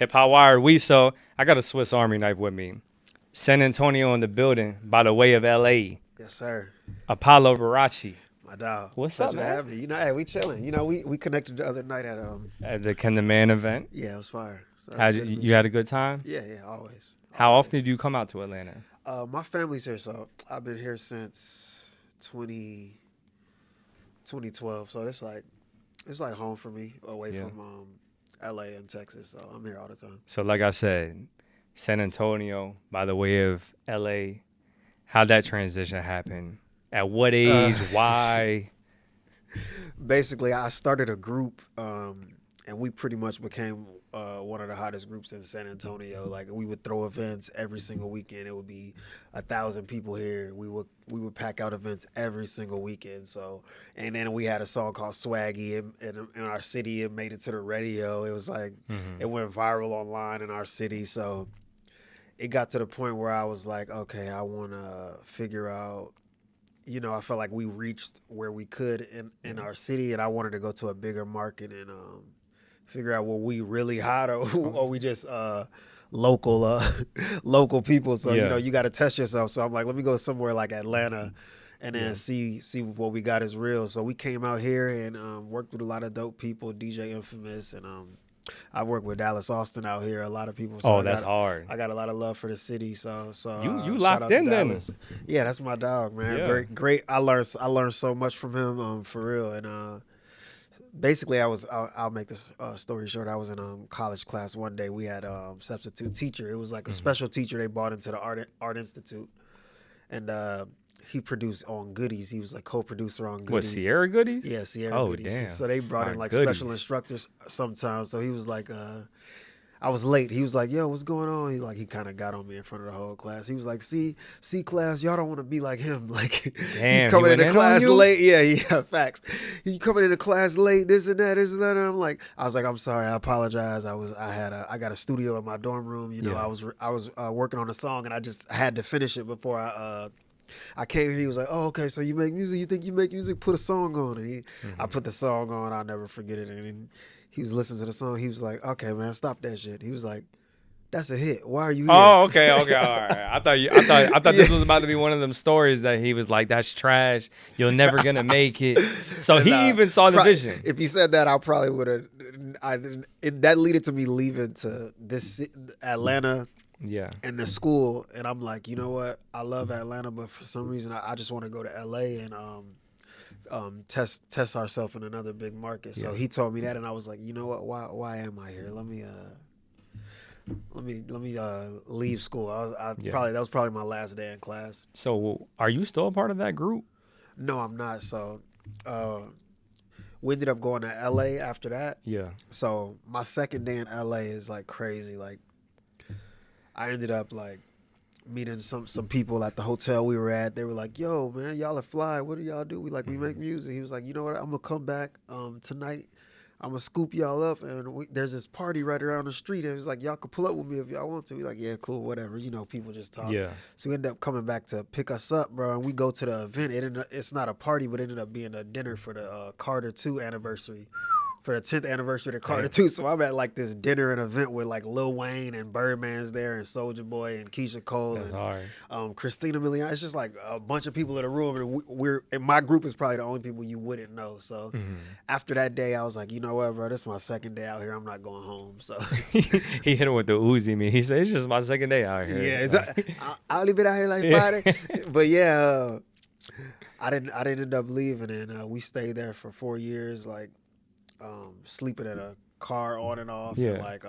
HIP-HOPWIRED. So I got a Swiss Army knife with me. San Antonio in the building by the way of LA. Yes, sir. Apollo Verace. My dog. What's Pleasure up, to man? have you. You know, hey, we chilling. You know, we connected the other night at At the Can the Man event. Yeah, it was fire. So Had you had a good time? Yeah, always. How often do you come out to Atlanta? My family's here, so I've been here since 2012. So it's like home for me, away from LA and Texas. So I'm here all the time. So like I said, San Antonio by the way of LA. How'd that transition happen? At what age? Why? Basically, I started a group, and we pretty much became one of the hottest groups in San Antonio. Like, we would throw events every single weekend. It would be 1,000 people here. We would pack out events every single weekend. So, and then we had a song called Swaggy in our city. It made it to the radio. It was like it went viral online in our city. So it got to the point where I was like, okay, I want to figure out. You know, I felt like we reached where we could in our city, and I wanted to go to a bigger market and figure out, were we really hot or we just local people. So, you know, you got to test yourself. So I'm like, let me go somewhere like Atlanta and then see what we got is real. So we came out here and worked with a lot of dope people, DJ Infamous, and I work with Dallas Austin out here. A lot of people. So that's hard. I got a lot of love for the city. So you locked in then. Yeah, that's my dog, man. Yeah. Great. I learned so much from him, for real. And basically, I'll make this story short. I was in college class one day. We had substitute teacher. It was like a special teacher they brought into the art institute, and he produced on Goodies. He was like co-producer on Goodies. What, Sierra Goodies? Yeah, Sierra Goodies. Damn. So they brought in like Goodies. special instructors sometimes. So he was like, I was late. He was like, yo, what's going on? He kind of got on me in front of the whole class. He was like, see class, y'all don't want to be like him. Like, damn, he's coming into class late. Yeah, facts. He coming into class late, this and that. And I was like, I'm sorry, I apologize. I got a studio in my dorm room. You know, I was working on a song and I had to finish it before I came here. He was like, oh, okay, so you make music? You think you make music? Put a song on. And I put the song on. I'll never forget it. And he was listening to the song. He was like, okay, man, stop that shit. He was like, that's a hit. Why are you here? Oh, okay, all right. I thought this was about to be one of them stories that he was like, that's trash. You're never going to make it. So he even saw the vision. If he said that, I probably would have. That led to me leaving to this Atlanta. Yeah. And the school, and I'm like, you know what? I love Atlanta, but for some reason, I just want to go to LA and test ourselves in another big market. So he told me that, and I was like, you know what? Why am I here? Let me leave school. That was probably my last day in class. So are you still a part of that group? No, I'm not. So we ended up going to LA after that. Yeah. So my second day in LA is like crazy. Like, I ended up like meeting some people at the hotel we were at. They were like, yo, man, y'all are fly. What do y'all do? We make music. He was like, you know what? I'm going to come back tonight. I'm going to scoop y'all up. And there's this party right around the street. And it was like, y'all can pull up with me if y'all want to. We like, yeah, cool, whatever. You know, people just talk. Yeah. So we ended up coming back to pick us up, bro. And we go to the event. It's not a party, but it ended up being a dinner for the Carter 2 anniversary. For the 10th anniversary of Carter 2. So I'm at like this dinner and event with like Lil Wayne and Birdman's there and Soulja Boy and Keisha Cole and Christina Milian. It's just like a bunch of people in a room, and my group is probably the only people you wouldn't know. So after that day, I was like, you know what, bro, this is my second day out here. I'm not going home. So he hit him with the Uzi me. He said, it's just my second day out here. Yeah, I'll leave it out here like Friday. But yeah, I didn't end up leaving, and we stayed there for 4 years, like sleeping in a car on and off, and like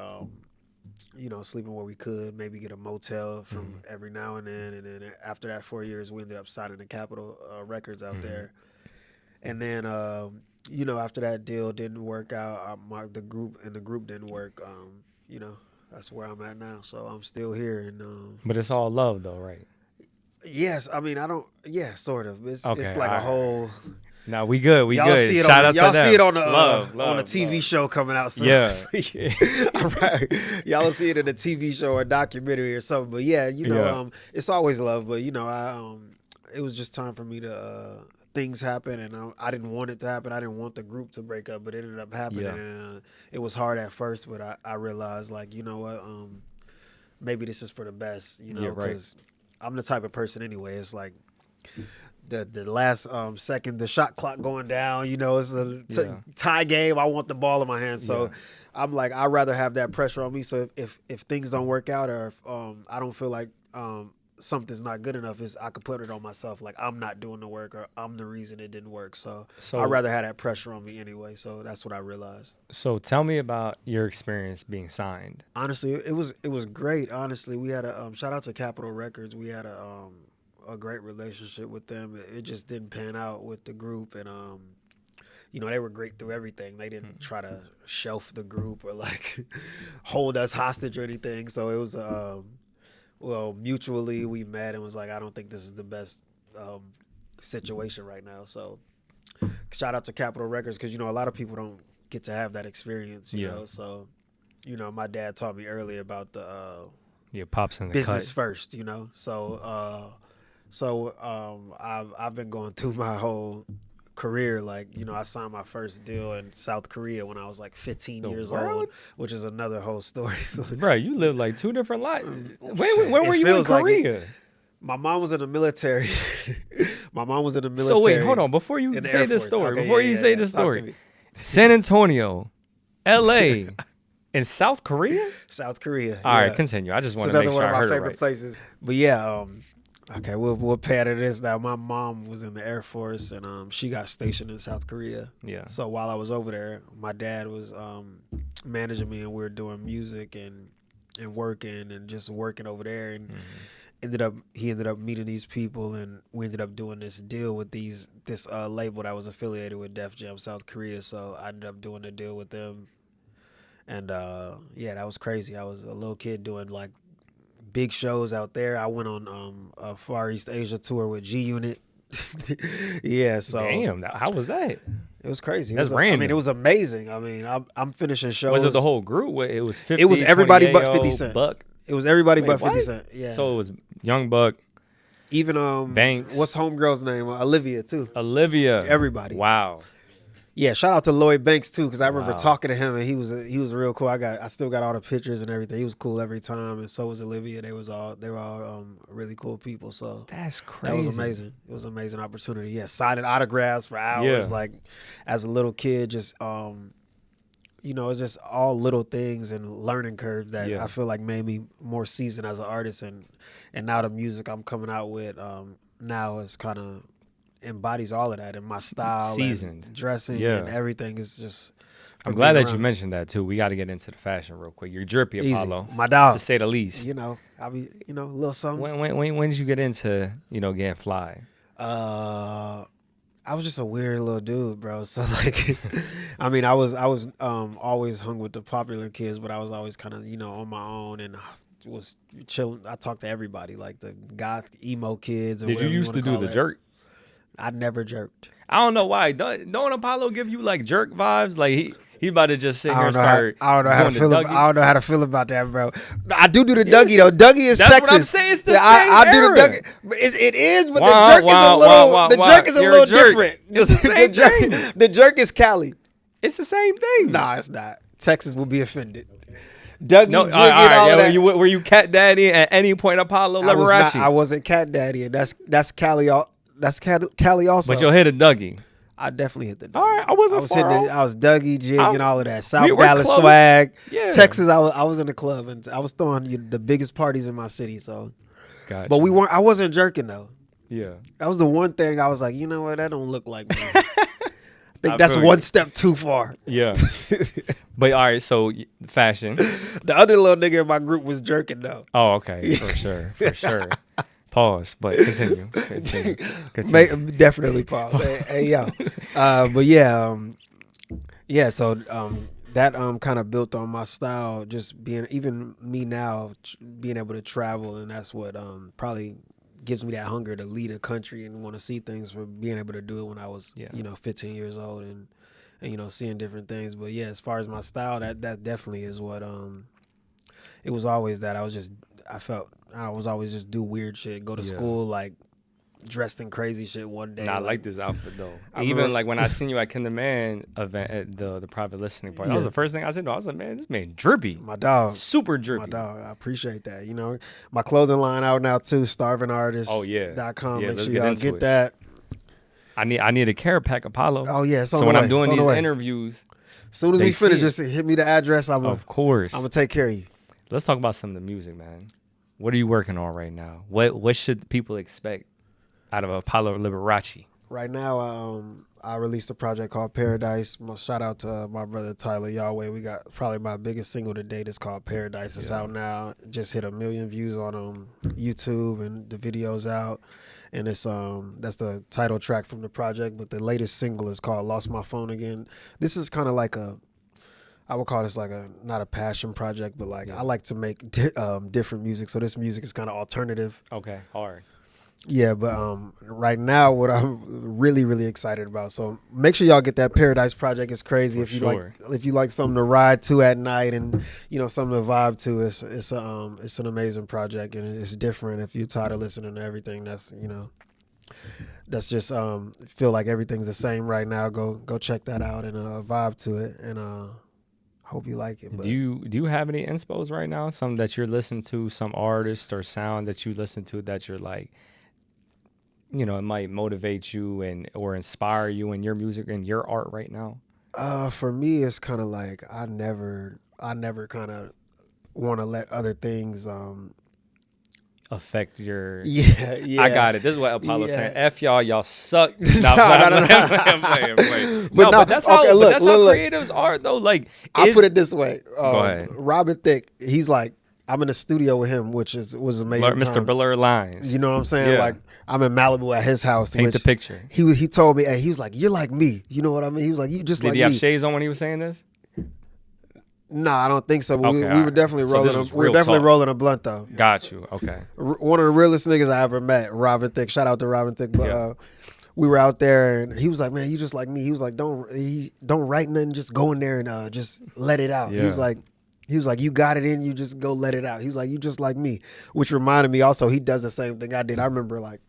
you know, sleeping where we could, maybe get a motel from every now and then. And then after that 4 years, we ended up signing the Capitol Records out there. And then you know, after that deal didn't work out, the group didn't work. You know, that's where I'm at now. So I'm still here. And but it's all love though, right? Yes, I mean, sort of. It's like a whole. No, we good. We y'all good. See it Shout on, out y'all to them. see it on the love, TV show coming out soon. Yeah. All right. Y'all will see it in a TV show or a documentary or something. But yeah, you know, it's always love. But you know, it was just time for me to things happen, and I didn't want it to happen. I didn't want the group to break up, but it ended up happening. Yeah. And it was hard at first, but I realized, like, you know what, maybe this is for the best, you know, Yeah, right. because I'm the type of person anyway. It's like the last second, the shot clock going down, you know, it's a tie game. I want the ball in my hand, so I'm like, I'd rather have that pressure on me. So if things don't work out, or if I don't feel like something's not good enough, is I could put it on myself, like I'm not doing the work, or I'm the reason it didn't work. So I'd rather have that pressure on me anyway. So that's what I realized. So tell me about your experience being signed. Honestly, it was great. Honestly, we had a shout out to Capitol Records. We had a great relationship with them. It just didn't pan out with the group, and you know, they were great through everything. They didn't try to shelf the group or like hold us hostage or anything. So it was well, mutually we met and was like, I don't think this is the best situation right now. So shout out to Capitol Records, because, you know, a lot of people don't get to have that experience, you know. So, you know, my dad taught me early about the pops in the business cut. first, you know. So I've been going through my whole career, like, you know, I signed my first deal in South Korea when I was like 15 years old, which is another whole story. Bro, you lived like two different lives. Where were you in Korea? My mom was in the military. So wait, hold on. Before you say this story, San Antonio, LA, and South Korea? South Korea. All right, continue. I just want to make sure I heard it right. Another one of my favorite places. But yeah, okay, we'll pad to this now. My mom was in the Air Force, and she got stationed in South Korea. Yeah. So while I was over there, my dad was managing me, and we were doing music and working and just working over there, and he ended up meeting these people, and we ended up doing this deal with this label that was affiliated with Def Jam South Korea. So I ended up doing a deal with them, and yeah, that was crazy. I was a little kid doing like big shows out there. I went on a Far East Asia tour with G Unit. Yeah, so damn, how was that? It was crazy. That's random. I mean, it was amazing. I mean, I'm finishing shows. Was it the whole group? It was 50. It was everybody but 50 Cent. Buck. It was everybody but 50 Cent. Yeah. So it was Young Buck. Even Banks. What's homegirl's name? Olivia too. Olivia. Everybody. Wow. Yeah, shout out to Lloyd Banks too, because I remember talking to him, and he was real cool. I still got all the pictures and everything. He was cool every time, and so was Olivia. They were all really cool people. So that's crazy. That was amazing. It was an amazing opportunity. Yeah, signing autographs for hours. Like as a little kid, just you know, it's just all little things and learning curves that I feel like made me more seasoned as an artist, and now the music I'm coming out with now is kind of embodies all of that, and my style, seasoned, and dressing, and everything is just. I'm glad that you mentioned that too. We got to get into the fashion real quick. You're drippy, Easy. Apollo, my dog, to say the least. You know, I'll be, you know, a little something. When did you get into, you know, getting fly? I was just a weird little dude, bro. So like, I mean, I was always hung with the popular kids, but I was always kind of, you know, on my own, and was chilling. I talked to everybody, like the goth emo kids. Or did you used to do the jerk? I never jerked. I don't know why. Don't Apollo give you like jerk vibes? Like he about to just sit here and start. I don't know how to feel. I don't know how to feel about that, bro. I do the Dougie though. Dougie is Texas. That's what I'm saying. It's the same I do the Dougie. It is, but the jerk is a little different. It's the same thing. The jerk is Cali. It's the same thing. Nah, it's not. Texas will be offended. Dougie, no, all right, were you cat daddy at any point, Apollo Liberace? I wasn't cat daddy, and that's Cali. That's Cali also. But you'll hit a Dougie. I definitely hit the Dougie. All right, I was Dougie, Jig, and all of that. South Dallas swag. Yeah. Texas, I was in the club, and I was throwing the biggest parties in my city. So, gotcha. But I wasn't jerking though. Yeah, that was the one thing I was like, you know what, that don't look like me. I think that's one step too far. Yeah. But all right, so fashion. The other little nigga in my group was jerking though. Oh, okay, for sure. Pause, but continue. Definitely pause. hey yo, but yeah. So that kind of built on my style, just being even me now being able to travel, and that's what probably gives me that hunger to lead a country and want to see things, for being able to do it when I was 15 years old and you know, seeing different things. But yeah, as far as my style, that definitely is what it was always that I was always just do weird shit, go to school like dressed in crazy shit one day. Nah, I like this outfit though. Even like when I seen you at Kinder Man event at the private listening party, that was the first thing I said. I was like, man, this man drippy. My dog. Super drippy. My dog. I appreciate that. You know, my clothing line out now too, starvingartist.com. Oh, yeah. Make sure y'all get that. I need a care pack, Apollo. Oh, yeah. So when I'm doing these interviews, as soon as we finish, just hit me the address. Of course. I'm going to take care of you. Let's talk about some of the music, man. What are you working on right now? What should people expect out of Apollo Liberace? Right now, I released a project called Paradise. Shout out to my brother Tyler Yahweh. We got probably my biggest single to date. It's called Paradise. It's out now. Just hit 1 million views on YouTube, and the video's out. And it's that's the title track from the project. But the latest single is called Lost My Phone Again. This is kind of like I would call this like not a passion project, but like I like to make different music. So this music is kind of alternative. Okay, hard. Yeah, but right now, what I'm really, really excited about. So make sure y'all get that Paradise project. It's crazy. If you like something to ride to at night and something to vibe to, it's an amazing project, and it's different. If you're tired of listening to everything, that's just feel like everything's the same right now. Go check that out and vibe to it, and hope you like it. But do you have any inspos right now? Some that you're listening to, some artist or sound that you listen to that you're like, it might motivate you or inspire you in your music and your art right now? For me, it's kind of like I never kind of want to let other things affect your. Yeah. I got it. This is what Apollo's saying. F y'all suck. No, I'm playing. But that's how creatives are though. Like I'll put it this way. Go ahead. Robin Thicke, he's like, I'm in the studio with him, which was amazing. Mr. Blur Lines. You know what I'm saying? Yeah. Like I'm in Malibu at his house. Paint the picture. He told me, he was like, you're like me. You know what I mean? He was like, you just like me. Did he have shades on when he was saying this? Nah, I don't think so. But we were definitely rolling. We were definitely rolling a blunt though. Got you. Okay. One of the realest niggas I ever met, Robin Thicke. Shout out to Robin Thicke. But we were out there, and he was like, "Man, you just like me." He was like, "Don't write nothing. Just go in there and just let it out." Yeah. He was like, you got it in you, just go let it out. He was like, you just like me, which reminded me also he does the same thing I did. I remember like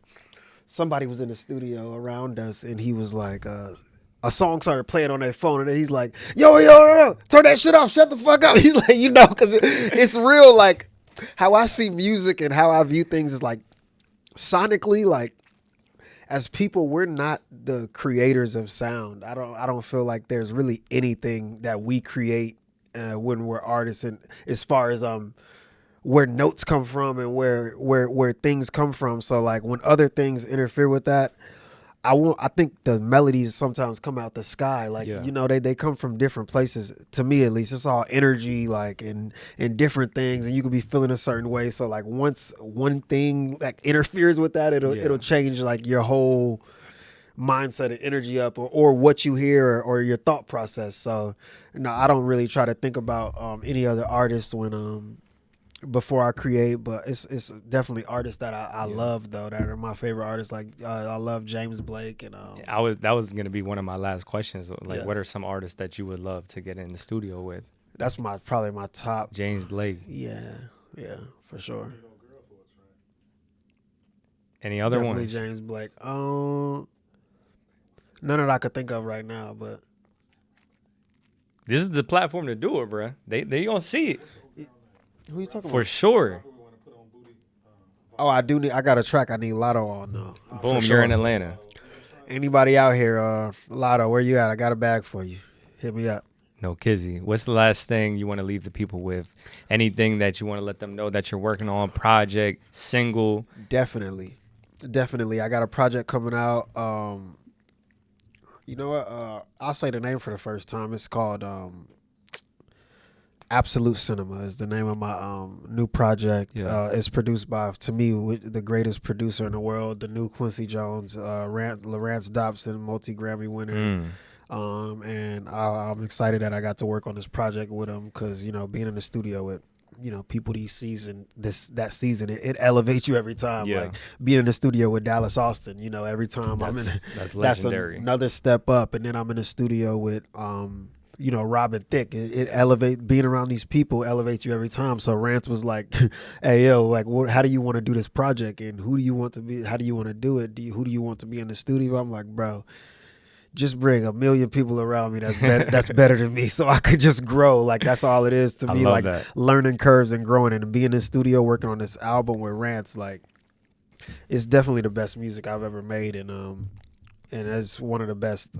somebody was in the studio around us, and he was like, a song started playing on their phone, and then he's like, yo, turn that shit off, shut the fuck up. He's like, because it's real, like how I see music and how I view things is like sonically, like as people, we're not the creators of sound. I don't feel like there's really anything that we create when we're artists, and as far as where notes come from and where things come from. So like when other things interfere with that, I think the melodies sometimes come out the sky, like they come from different places. To me, at least, it's all energy, like and different things, and you could be feeling a certain way. So like once one thing like interferes with that, it'll change like your whole mindset and energy up, or what you hear or your thought process. So no, I don't really try to think about any other artists when before I create, but it's definitely artists that I love though, that are my favorite artists. Like I love James Blake, and that was gonna be one of my last questions. Like what are some artists that you would love to get in the studio with? That's probably my top. James Blake. Yeah, for sure. Any other definitely ones? James Blake. None that I could think of right now, but this is the platform to do it, bro. They gonna see it. Who you talking for about? Sure. Oh, I got a track I need Lotto on though. Boom, you're in Atlanta. Anybody out here, Lotto, where you at? I got a bag for you. Hit me up. No kizzy. What's the last thing you want to leave the people with? Anything that you want to let them know that you're working on, project, single? Definitely. I got a project coming out. You know what? I'll say the name for the first time. It's called Absolute Cinema is the name of my new project. It's produced by, to me, the greatest producer in the world, the new Quincy Jones, Lawrence Dobson, multi-Grammy winner. And I'm excited that I got to work on this project with him because, being in the studio with, people that season, it elevates you every time. Yeah. Like being in the studio with Dallas Austin, every time that's legendary. That's another step up. And then I'm in the studio with you know, Robin Thicke. It elevate being around these people elevates you every time. So Rance was like, "Hey yo, like, how do you want to do this project? And who do you want to be? How do you want to do it? Who do you want to be in the studio?" I'm like, bro, just bring a million people around me that's better. That's better than me, so I could just grow. Like that's all it is to I me. love Like that. learning curves and growing, and being in the studio working on this album with Rance. Like it's definitely the best music I've ever made, and it's one of the best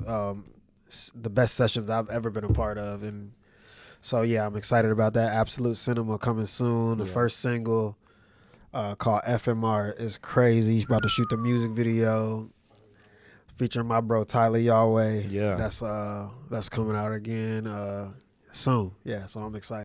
sessions I've ever been a part of. And so yeah, I'm excited about that. Absolute Cinema coming soon. The Yeah. first single called FMR is crazy. He's about to shoot the music video featuring my bro Tyler Yahweh. Yeah. That's coming out again soon. Yeah, so I'm excited.